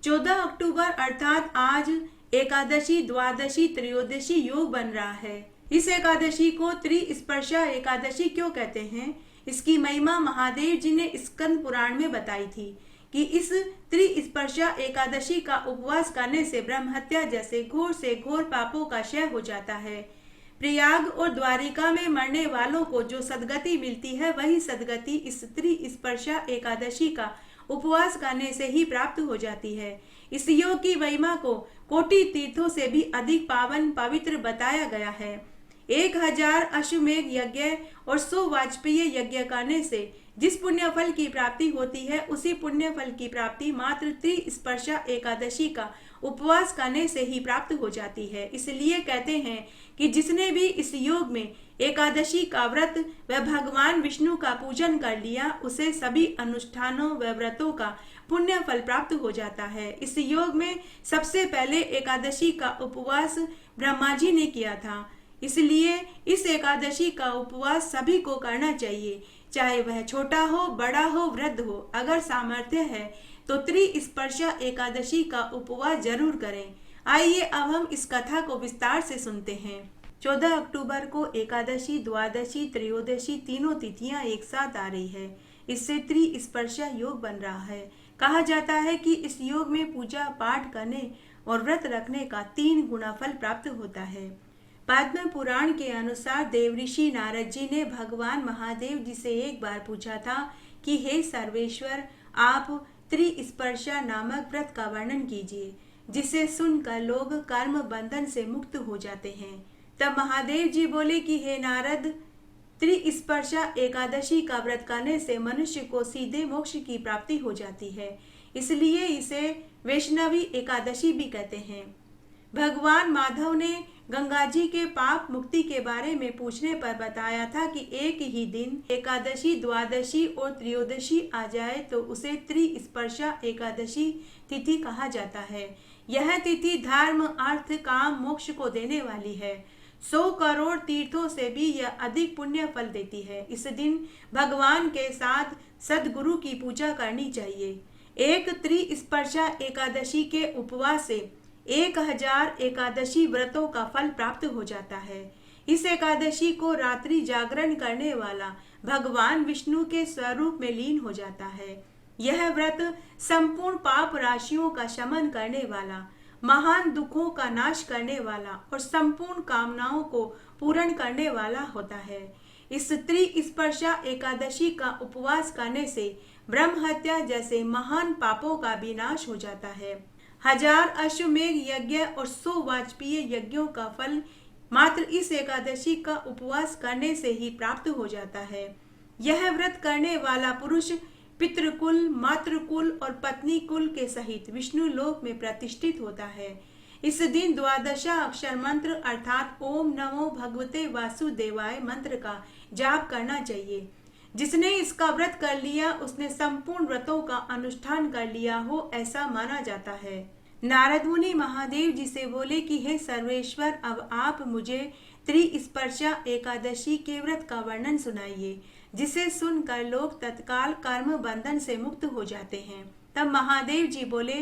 14 अक्टूबर अर्थात आज एकादशी, द्वादशी, त्रयोदशी योग बन रहा है। इस एकादशी को त्रिस्पर्शा एकादशी क्यों कहते हैं? इसकी महिमा महादेव जी ने स्कंद पुराण में बताई थी कि इस त्रिस्पर्शा एकादशी का उपवास करने से ब्रह्म हत्या जैसे घोर से घोर पापों का क्षय हो जाता है। प्रयाग और द्वारिका में मरने वालों को जो सदगति मिलती है, वही सदगति इस त्रिस्पर्शा एकादशी का उपवास करने से ही प्राप्त हो जाती है। इस योग की महिमा को कोटि तीर्थों से भी अधिक पावन पवित्र बताया गया है। 1000 अश्वमेघ यज्ञ और 100 वाजपेयी यज्ञ करने से जिस पुण्य फल की प्राप्ति होती है, उसी पुण्य फल की प्राप्ति मात्र त्रिस्पर्शा एकादशी का उपवास करने से ही प्राप्त हो जाती है। इसलिए कहते हैं कि जिसने भी इस योग में एकादशी का व्रत व भगवान विष्णु का पूजन कर लिया, उसे सभी अनुष्ठानों व व्रतों का पुण्य फल प्राप्त हो जाता है। इस योग में सबसे पहले एकादशी का उपवास ब्रह्मा जी ने किया था, इसलिए इस एकादशी का उपवास सभी को करना चाहिए, चाहे वह छोटा हो, बड़ा हो, वृद्ध हो। अगर सामर्थ्य है तो त्रिस्पर्शा एकादशी का उपवास जरूर करें। आइए अब हम इस कथा को विस्तार से सुनते हैं। 14 अक्टूबर को एकादशी, द्वादशी, त्रयोदशी तीनों तिथियां एक साथ आ रही है। इससे त्रिस्पर्शा योग बन रहा है। कहा जाता है कि इस योग में पूजा पाठ करने और व्रत रखने का 3 गुना फल प्राप्त होता है। पद्म पुराण के अनुसार देवऋषि नारद जी ने भगवान महादेव जी से एक बार पूछा था कि हे सर्वेश्वर, आप त्रिस्पर्शा नामक व्रत का वर्णन कीजिए, जिसे सुनकर लोग कर्म बंधन से मुक्त हो जाते हैं। तब महादेव जी बोले कि हे नारद, त्रिस्पर्शा एकादशी का व्रत करने से मनुष्य को सीधे मोक्ष की प्राप्ति हो जाती है, इसलिए इसे वैष्णवी एकादशी भी कहते हैं। भगवान माधव ने गंगा जी के पाप मुक्ति के बारे में पूछने पर बताया था कि एक ही दिन एकादशी, द्वादशी और त्रयोदशी आ जाए तो उसे त्रिस्पर्शा एकादशी तिथि कहा जाता है। यह तिथि धर्म, अर्थ, काम, मोक्ष को देने वाली है। 100 करोड़ तीर्थों से भी यह अधिक पुण्य फल देती है। इस दिन भगवान के साथ सदगुरु की पूजा करनी चाहिए। एक त्रिस्पर्शा एकादशी के उपवास से 1000 एकादशी व्रतों का फल प्राप्त हो जाता है। इस एकादशी को रात्रि जागरण करने वाला भगवान विष्णु के स्वरूप में लीन हो जाता है। यह व्रत संपूर्ण पाप राशियों का शमन करने वाला, महान दुखों का नाश करने वाला और संपूर्ण कामनाओं को पूर्ण करने वाला होता है। इस त्रिस्पर्शा एकादशी का उपवास करने से ब्रह्म हत्या जैसे महान पापों का विनाश हो जाता है। 1000 अश्वमेघ यज्ञ और 100 वाजपेयी यज्ञों का फल मात्र इस एकादशी का उपवास करने से ही प्राप्त हो जाता है। यह व्रत करने वाला पुरुष पितृकुल, मातृकुल और पत्नी कुल के सहित विष्णु लोक में प्रतिष्ठित होता है। इस दिन द्वादशा अक्षर मंत्र अर्थात ओम नमो भगवते वासुदेवाय मंत्र का जाप करना चाहिए। जिसने इसका व्रत कर लिया, उसने संपूर्ण व्रतों का अनुष्ठान कर लिया हो, ऐसा माना जाता है। नारद मुनि महादेव जी से बोले कि हे सर्वेश्वर, अब आप मुझे त्रिस्पर्शा एकादशी के व्रत का वर्णन सुनाइए, जिसे सुनकर लोग तत्काल कर्म बंधन से मुक्त हो जाते हैं। तब महादेव जी बोले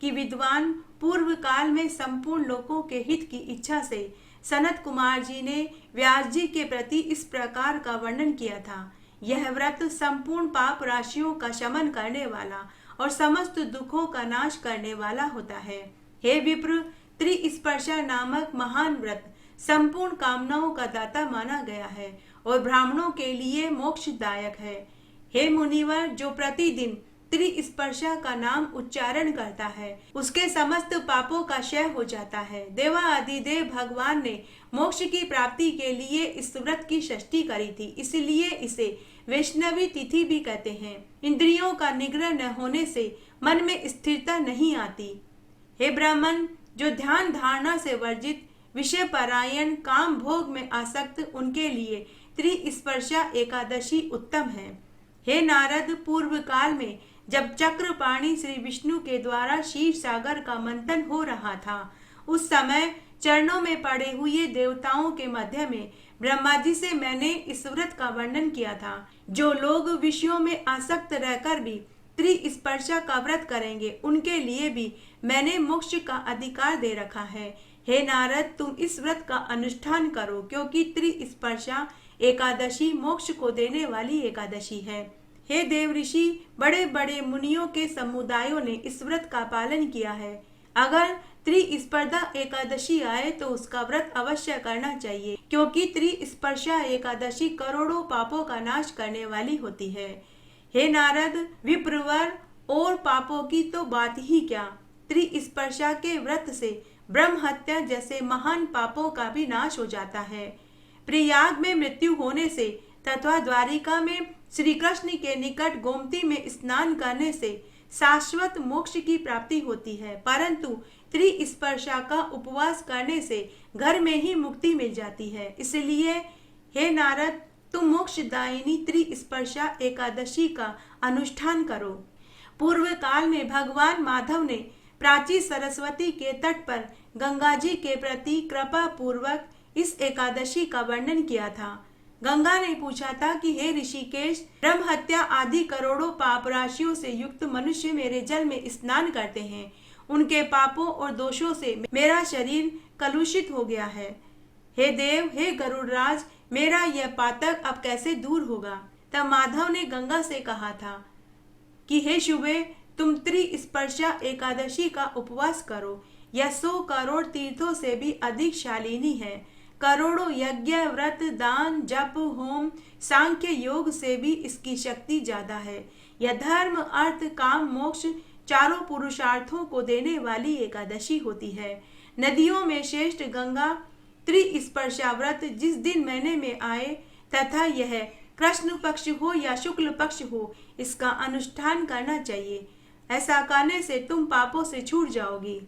कि विद्वान, पूर्व काल में संपूर्ण लोगों के हित की इच्छा से सनत कुमार जी ने व्यास जी के प्रति इस प्रकार का वर्णन किया था। यह व्रत संपूर्ण पाप राशियों का शमन करने वाला और समस्त दुखों का नाश करने वाला होता है। हे विप्र, त्रिस्पर्शा नामक महान व्रत संपूर्ण कामनाओं का दाता माना गया है और ब्राह्मणों के लिए मोक्षदायक है। हे मुनिवर, जो प्रतिदिन त्रिस्पर्शा का नाम उच्चारण करता है, उसके समस्त पापों का क्षय हो जाता है। देवाधिदेव भगवान ने मोक्ष की प्राप्ति के लिए इस व्रत की सृष्टि करी थी, इसलिए इसे वैष्णवी तिथि भी कहते हैं। इंद्रियों का निग्रह न होने से मन में स्थिरता नहीं आती। हे ब्राह्मण, जो ध्यान धारणा से वर्जित, विषय परायण, काम भोग में आसक्त, उनके लिए त्रिस्पर्शा एकादशी उत्तम है। हे नारद, पूर्व काल में जब चक्रपाणि श्री विष्णु के द्वारा क्षीर सागर का मंथन हो रहा था, उस समय चरणों में पड़े हुए देवताओं के मध्य में ब्रह्मा जी से मैंने इस व्रत का वर्णन किया था। जो लोग विषयों में आसक्त रहकर भी त्रिस्पर्शा का व्रत करेंगे उनके लिए भी मैंने मोक्ष का अधिकार दे रखा है। हे नारद, तुम इस व्रत का अनुष्ठान करो, क्योंकि त्रिस्पर्शा एकादशी मोक्ष को देने वाली एकादशी है। हे देव ऋषि, बड़े बड़े मुनियों के समुदायों ने इस व्रत का पालन किया है। अगर त्रिस्पर्धा एकादशी आए तो उसका व्रत अवश्य करना चाहिए, क्योंकि त्रिस्पर्शा एकादशी करोड़ों पापों का नाश करने वाली होती है। हे नारद, विप्रवर और पापों की तो बात ही क्या, त्रिस्पर्शा के व्रत से ब्रह्म हत्या जैसे महान पापों का भी नाश हो जाता है। प्रयाग में मृत्यु होने से तथा द्वारिका में श्री कृष्ण के निकट गोमती में स्नान करने से शाश्वत मोक्ष की प्राप्ति होती है, परंतु त्रिस्पर्शा का उपवास करने से घर में ही मुक्ति मिल जाती है। इसलिए हे नारद, तुम मोक्षदायिनी त्रिस्पर्शा एकादशी का अनुष्ठान करो। पूर्व काल में भगवान माधव ने प्राची सरस्वती के तट पर गंगा जी के प्रति कृपा पूर्वक इस एकादशी का वर्णन किया था। गंगा ने पूछा था कि हे ऋषिकेश, ब्रह्म हत्या आदि करोड़ों पाप राशियों से युक्त मनुष्य मेरे जल में स्नान करते हैं। उनके पापों और दोषों से मेरा शरीर कलुषित हो गया है। हे देव, हे गरुड़राज, मेरा यह पातक अब कैसे दूर होगा? तब माधव ने गंगा से कहा था कि हे शुभे, तुम त्रिस्पर्शा एकादशी का उपवास करो। यह 100 करोड़ तीर्थों से भी अधिक शालिनी है। करोड़ों यज्ञ, व्रत, दान, जप, होम, सांख्य योग से भी इसकी शक्ति ज्यादा है। यह धर्म, अर्थ, काम, मोक्ष चारों पुरुषार्थों को देने वाली एकादशी होती है। नदियों में श्रेष्ठ गंगा त्रिस्पर्शा व्रत जिस दिन महीने में आए तथा यह कृष्ण पक्ष हो या शुक्ल पक्ष हो, इसका अनुष्ठान करना चाहिए। ऐसा करने से तुम पापों से छूट जाओगी।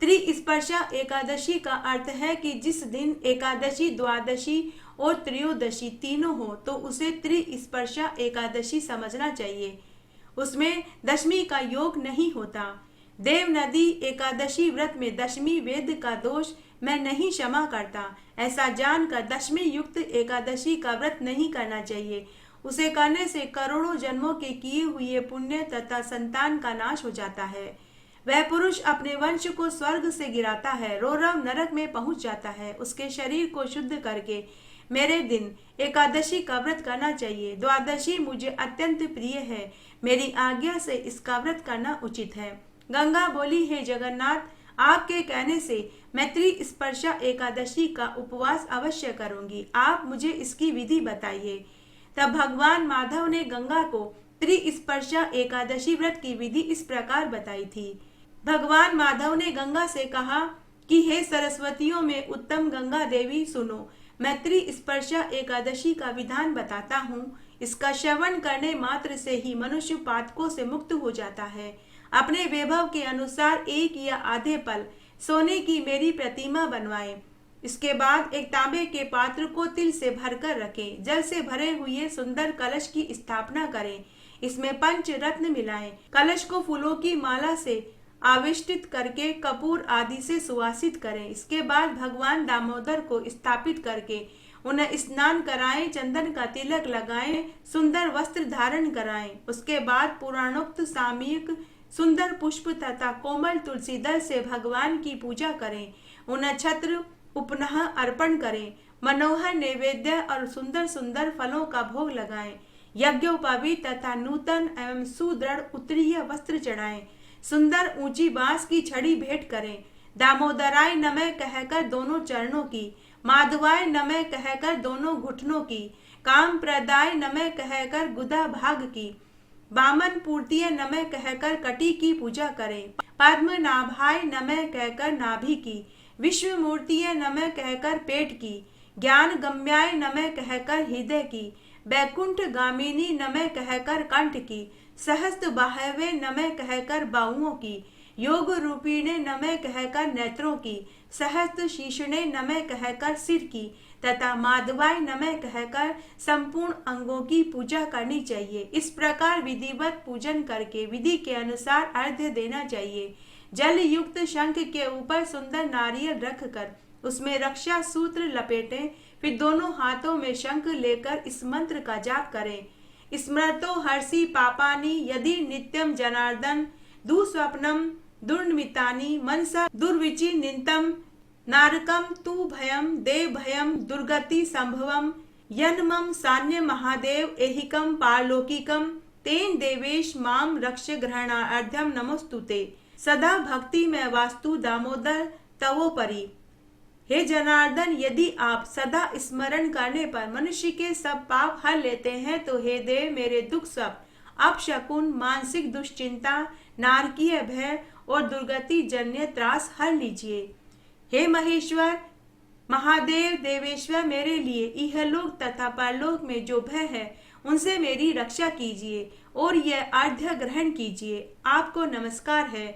त्रिस्पर्शा एकादशी का अर्थ है कि जिस दिन एकादशी, द्वादशी और त्रयोदशी तीनों हो तो उसे त्रिस्पर्शा एकादशी समझना चाहिए। उसमें दशमी का योग नहीं होता। देव नदी एकादशी व्रत में दशमी वेद का दोष मैं नहीं क्षमा करता। ऐसा जानकर दशमी युक्त एकादशी का व्रत नहीं करना चाहिए। उसे करने से करोड़ों जन्मों के किए हुए पुण्य तथा संतान का नाश हो जाता है। वह पुरुष अपने वंश को स्वर्ग से गिराता है, रौरव नरक में पहुंच जाता है। उसके शरीर को शुद्ध करके मेरे दिन एकादशी का व्रत करना चाहिए। द्वादशी मुझे अत्यंत प्रिय है, मेरी आज्ञा से इसका व्रत करना उचित है। गंगा बोली, हे जगन्नाथ, आपके कहने से मैं त्रिस्पर्शा एकादशी का उपवास अवश्य करूंगी। आप मुझे इसकी विधि बताइए। तब भगवान माधव ने गंगा को त्रिस्पर्शा एकादशी व्रत की विधि इस प्रकार बताई थी। भगवान माधव ने गंगा से कहा कि हे सरस्वतियों में उत्तम गंगा देवी, सुनो, मैं त्रिस्पर्शा एकादशी का विधान बताता हूँ। इसका श्रवण करने मात्र से ही मनुष्य पातकों से मुक्त हो जाता है। अपने वैभव के अनुसार 1 या आधे पल सोने की मेरी प्रतिमा बनवाएं। इसके बाद एक तांबे के पात्र को तिल से भरकर रखें। जल से भरे हुए सुंदर कलश की स्थापना करें। इसमें पंच रत्न मिलाएं। कलश को फूलों की माला से आविष्टित करके कपूर आदि से सुवासित करें। इसके बाद भगवान दामोदर को स्थापित करके उन्हें स्नान कराएं, चंदन का तिलक लगाएं, सुंदर वस्त्र धारण कराएं। उसके बाद पुराणोक्त सामयिक सुंदर पुष्प तथा कोमल तुलसी दल से भगवान की पूजा करें। उन्हें छत्र उपनह अर्पण करें। मनोहर नैवेद्य और सुंदर सुंदर फलों का भोग लगाएं। यज्ञोपवीत तथा नूतन एवं सुदृढ़ उत्तरीय वस्त्र चढ़ाएं। सुंदर ऊंची बांस की छड़ी भेंट करें। दामोदराय नमः कहकर दोनों चरणों की, माधवाय नमः कहकर दोनों घुटनों की, काम प्रदाय नमः कहकर गुदा भाग की, वामन पूर्तिय नमः कहकर कटी की पूजा करें। पद्मनाभाय नमः कहकर नाभि की, विश्व मूर्तिय नमः कहकर पेट की, ज्ञान गम्याय नमः कहकर हृदय की, बैकुंठ गामिनी नमः कहकर कंठ की, सहस्त्र बाहवे नमः कहकर बाहुओं की, योग रूपिणे नमः कहकर नेत्रों की, सहस्त्र शीर्षणे नमः कहकर सिर की तथा माधवाय नमः कहकर संपूर्ण अंगों की पूजा करनी चाहिए। इस प्रकार विधिवत पूजन करके विधि के अनुसार अर्घ्य देना चाहिए। जल युक्त शंख के ऊपर सुंदर नारियल रखकर उसमें रक्षा सूत्र लपेटें। फिर दोनों हाथों में शंख लेकर इस मंत्र का जाप करें। स्मृतो हर्षि पापानि यदि नित्यं जनार्दन दुःस्वप्नं दुर्निमित्तानि मनसा दुर्विचिन्तितं नारकं तु भयं देव भयं दुर्गति संभवं यन्मम सान्य महादेव ऐहिकं पारलौकिकं तेन देवेश माम रक्ष ग्रहणार्थम नमोस्तुते सदा भक्ति में वास्तु दामोदर तवोपरि। हे जनार्दन, यदि आप सदा स्मरण करने पर मनुष्य के सब पाप हर लेते हैं तो हे देव मेरे दुख सब अपशकुन मानसिक दुश्चिंता नारकीय भय और दुर्गति जन्य त्रास हर लीजिए। हे महेश्वर महादेव देवेश्वर, मेरे लिए इहलोक तथा परलोक में जो भय है उनसे मेरी रक्षा कीजिए और यह अर्घ्य ग्रहण कीजिए। आपको नमस्कार है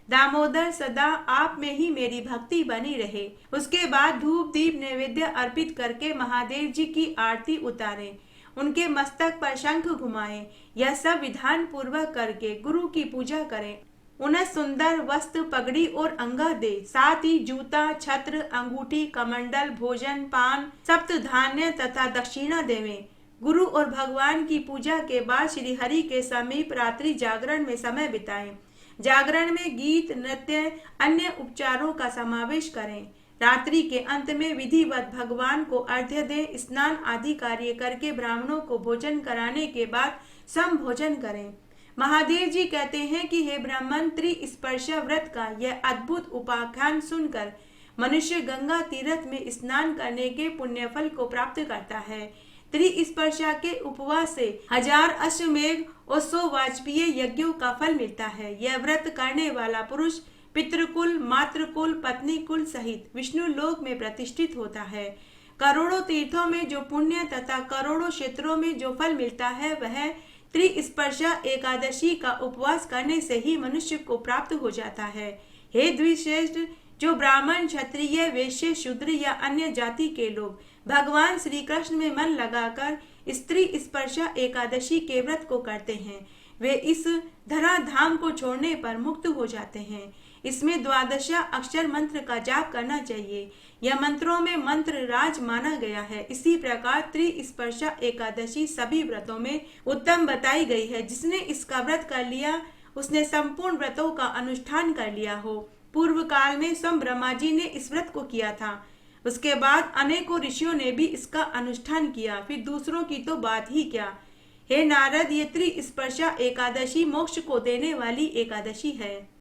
दामोदर, सदा आप में ही मेरी भक्ति बनी रहे। उसके बाद धूप दीप नैवेद्य अर्पित करके महादेव जी की आरती उतारें, उनके मस्तक पर शंख घुमाएं। यह सब विधान पूर्वक करके गुरु की पूजा करें। उन्हें सुंदर वस्त्र पगड़ी और अंगा दे, साथ ही जूता छत्र अंगूठी कमंडल भोजन पान सप्त धान्य तथा दक्षिणा देवें। गुरु और भगवान की पूजा के बाद श्री हरि के समीप रात्रि जागरण में समय बिताएं। जागरण में गीत नृत्य अन्य उपचारों का समावेश करें। रात्रि के अंत में विधिवत भगवान को अर्घ्य दें। स्नान आदि कार्य करके ब्राह्मणों को भोजन कराने के बाद सम भोजन करें। महादेव जी कहते हैं कि हे ब्राह्मण, त्रिस्पर्श व्रत का यह अद्भुत उपाख्यान सुनकर मनुष्य गंगा तीर्थ में स्नान करने के पुण्यफल को प्राप्त करता है। त्रिस्पर्शा के उपवास से 1000 अश्वमेघ और 100 वाजपेयी यज्ञों का फल मिलता है। यह व्रत करने वाला पुरुष पितृकुल मातृकुल पत्नी कुल सहित विष्णु लोक में प्रतिष्ठित होता है। करोड़ों तीर्थों में जो पुण्य तथा करोड़ों क्षेत्रों में जो फल मिलता है वह त्रिस्पर्शा एकादशी का उपवास करने से ही मनुष्य को प्राप्त हो जाता है। हे द्विश्रेष्ठ, जो ब्राह्मण क्षत्रिय वैश्य शूद्र या अन्य जाति के लोग भगवान श्री कृष्ण में मन लगाकर स्त्री स्पर्शा एकादशी के व्रत को करते हैं, वे इस धराधाम को छोड़ने पर मुक्त हो जाते हैं। इसमें 12 अक्षर मंत्र का जाप करना चाहिए। यह मंत्रों में मंत्र राज माना गया है। इसी प्रकार त्रिस्पर्शा एकादशी सभी व्रतों में उत्तम बताई गई है। जिसने इसका व्रत कर लिया उसने संपूर्ण व्रतों का अनुष्ठान कर लिया हो। पूर्व काल में स्वयं ब्रह्मा जी ने इस व्रत को किया था। उसके बाद अनेकों ऋषियों ने भी इसका अनुष्ठान किया, फिर दूसरों की तो बात ही क्या। हे नारद, ये त्रिस्पर्शा एकादशी मोक्ष को देने वाली एकादशी है।